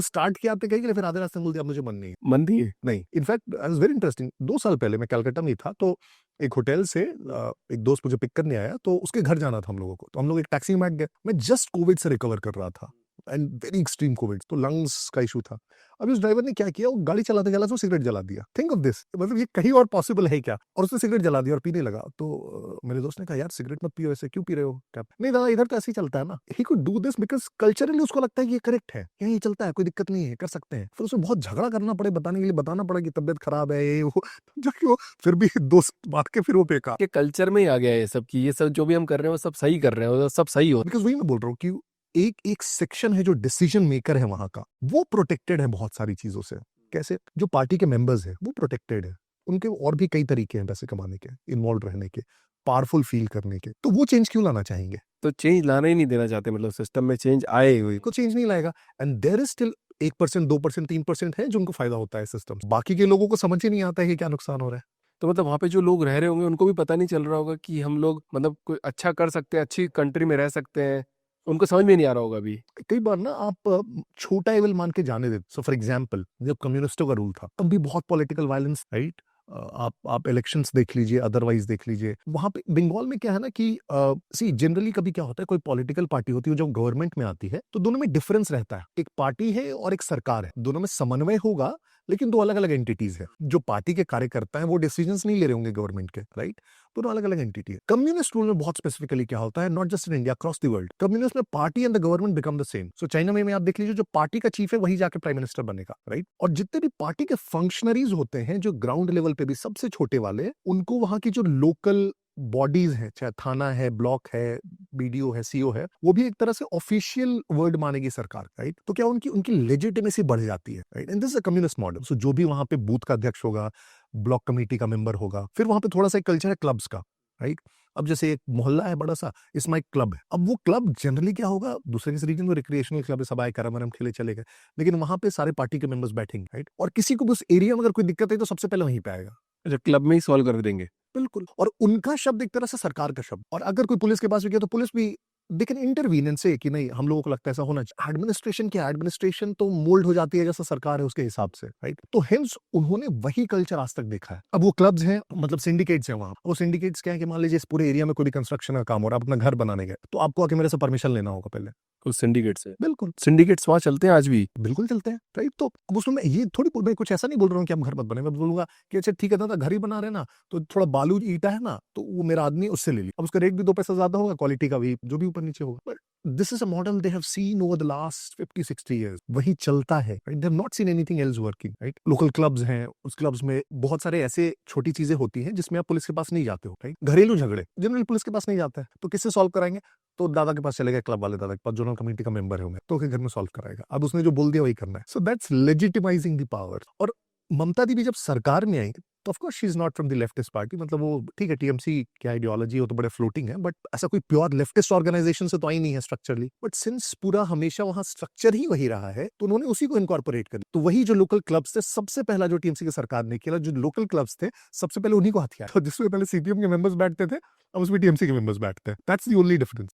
Start किया आपने कहीं के लिए, फिर आधे रास्ते में बोल दिया अब मुझे मन नहीं है। मन नहीं है? नहीं, in fact I was very interesting, 2 साल पहले मैं कलकत्ता में ही था, तो एक होटल से एक दोस्त मुझे पिक करने आया, तो उसके घर जाना था हम लोगों को, तो हम लोग एक टैक्सी में बैठ गए। मैं जस्ट कोविड से रिकवर कर रहा था एंड वेरी एक्सट्रीम कोविड, तो लंग्स का इशू था। अभी उस ड्राइवर ने क्या किया, वो गाड़ी चलाते-चलाते वो सिगरेट जला दिया। थिंक ऑफ दिस, मतलब ये कहीं और पॉसिबल है क्या? और उसने सिगरेट जला दिया और पीने लगा। तो मेरे दोस्त ने कहा, "यार सिगरेट मत पियो ऐसे, क्यों पी रहे हो?" क्या नहीं दादा, इधर तो ऐसे ही चलता है ना। He could do this because culturally उसको लगता है कि ये करेक्ट है। यहाँ ये चलता है, कोई दिक्कत नहीं है, कर सकते हैं। फिर उसे बहुत झगड़ा करना पड़े, बताने के लिए बताना पड़ा कि तबीयत खराब है, ये वो। जाके वो फिर भी दोस्त मान के फिर वो बेकार। कि कल्चर में ही आ गया है ये सब, कि ये सब जो भी हम कर रहे हैं वो सब सही कर रहे हैं, वो सब सही हो। बिकॉज़ वही मैं बोल रहा हूँ कि एक एक सेक्शन है जो डिसीजन मेकर है वहाँ का, वो प्रोटेक्टेड है बहुत सारी चीज़ों से। कैसे? जो पार्टी के मेंबर्स हैं, वो प्रोटेक्टेड है। उनके और भी कई तरीके हैं पैसे कमाने के, इन्वॉल्व रहने के, पावरफुल फील करने के। तो वो चेंज क्यों लाना चाहेंगे? तो चेंज लाना ही नहीं देना चाहते, मतलब सिस्टम में चेंज आए हुए। को चेंज नहीं लाएगा एंड देयर इज स्टिल 1%, 2%, 3% है जिनको फायदा होता है सिस्टम। बाकी के लोगों को समझ ही नहीं आता है कि क्या नुकसान हो रहा है। तो मतलब वहाँ पे जो लोग रह रहे होंगे उनको भी पता नहीं चल रहा होगा कि हम लोग मतलब कोई अच्छा कर सकते हैं, अच्छी कंट्री में रह सकते हैं। उनको समझ में नहीं आ रहा होगा अभी। कई बार ना आप छोटा एविल मान के जाने देते। सो फॉर एग्जांपल, जब कम्युनिस्टों का रूल था तब भी बहुत पॉलिटिकल वायलेंस, राइट? आप इलेक्शंस देख लीजिए, अदरवाइज देख लीजिए। वहां पे बंगाल में क्या है ना कि सी जनरली कभी क्या होता है, कोई पॉलिटिकल पार्टी होती है जो गवर्नमेंट में आती है, तो दोनों में डिफरेंस रहता है। एक पार्टी है और एक सरकार है, दोनों में समन्वय होगा, लेकिन दो अलग अलग एंटिटीज है। जो पार्टी के कार्यकर्ता हैं वो डिसीजंस नहीं ले रहे होंगे गवर्नमेंट के, राइट? दोनों अलग अलग एंटिटी है। कम्युनिस्ट रूल में बहुत स्पेसिफिकली क्या होता है, not just in India, across the world, communist में party and the government become the same. So China में आप देख लीजिए, जो पार्टी का चीफ है वही जाके प्राइम मिनिस्टर बनेगा, राइट? और जितने भी पार्टी के फंक्शनरीज होते हैं जो ग्राउंड लेवल पे भी सबसे छोटे वाले, उनको वहां की जो लोकल बॉडीज हैं, चाहे थाना है, ब्लॉक है, बीडीओ है, सीओ है, वो भी एक तरह से ऑफिशियल वर्ड मानेगी सरकार, राइट? तो क्या उनकी उनकी लेजिटिमेसी बढ़ जाती है, right? And this is a communist model. So जो भी वहां पे बूथ का अध्यक्ष होगा, ब्लॉक कमेटी का मेंबर होगा, फिर वहां पे थोड़ा सा एक कल्चर है क्लब्स का, राइट? अब जैसे एक मोहल्ला है बड़ा सा, इसमें एक क्लब है। अब वो क्लब जनरली क्या होगा, दूसरे किसी रीजन में रिक्रिएशनल क्लब है, सब आए करम वरम खेले चले गए, लेकिन वहां पे सारे पार्टी के मेंबर्स बैठेंगे, राइट? और किसी को भी उस एरिया में अगर कोई दिक्कत है तो सबसे पहले वहीं पे आएगा। अच्छा, क्लब में ही सॉल्व कर देंगे। बिल्कुल। और उनका शब्द एक तरह से सरकार का शब्द। और अगर कोई पुलिस के पास भी गया तो पुलिस भी दे कैन इंटरवीन एंड से कि नहीं, हम लोगों को लगता है ऐसा होना चाहिए। एडमिनिस्ट्रेशन क्या, एडमिनिस्ट्रेशन तो मोल्ड हो जाती है जैसा सरकार है उसके हिसाब से, राइट? तो हेंस उन्होंने वही कल्चर आज तक देखा है। अब वो क्लब्स हैं, मतलब सिंडिकेट्स हैं वहां। वो सिंडिकेट्स क्या है कि मान लीजिए इस पूरे एरिया में कोई भी कंस्ट्रक्शन का काम हो रहा है, आप अपना घर बनाने गए, तो आपको आके मेरे से परमिशन लेना होगा पहले। उस सिंडिकेट से। बिल्कुल। सिंडिकेट्स वहाँ चलते हैं आज भी। बिल्कुल चलते हैं, राइट? तो अब उसमें मैं ये थोड़ी मैं कुछ ऐसा नहीं बोल रहा हूँ कि आप घर मत बने। मैं बोलूंगा कि अच्छा ठीक है दादा, घर ही बना रहे ना, तो थोड़ा बालू ईटा है ना, तो वो मेरा आदमी उससे ले ली। अब उसका रेट भी 2 पैसा ज्यादा होगा, क्वालिटी का भी जो भी ऊपर नीचे होगा, but this is a model they have seen over the last 50-60 years. वही चलता है, right? They have not seen anything else working, right? Local clubs हैं, उस क्लब्स में बहुत सारे ऐसे छोटी चीजें होती हैं जिसमें आप पुलिस के पास नहीं जाते हो, राइट? घरेलू झगड़े जनरली पुलिस के पास नहीं जाते हैं, तो किससे सॉल्व कराएंगे? तो दादा के पास चले गए, क्लब वाले दादा के पास, जो कमेटी का मेंबर है मैं, तो घर में सॉल्व कराएगा। अब उसने जो बोल दिया वही करना है। So that's legitimizing the power. और ममता दी भी जब सरकार में आई, तो of course she is not from the leftist party. मतलब वो ठीक है, टीएमसी की आइडियोलॉजी वो तो बड़े फ्लोटिंग है, बट ऐसा कोई प्योर लेफ्टिस्ट ऑर्गेनाइजेशन से तो आई नहीं है स्ट्रक्चरली। बट सिंस पूरा हमेशा वहां स्ट्रक्चर ही वही रहा है, तो उन्होंने उसी को इनकॉर्पोरेट कर दिया। तो वही जो लोकल क्लब्स थे, सबसे पहला जो टीएमसी की सरकार ने किया, जो लोकल क्लब्स थे, सबसे पहले उन्हीं को हथियार। तो जिसमें पहले सीपीएम के मेंबर्स बैठते थे, अब उसमें टीएमसी के मेंबर्स बैठते हैं। That's the only difference.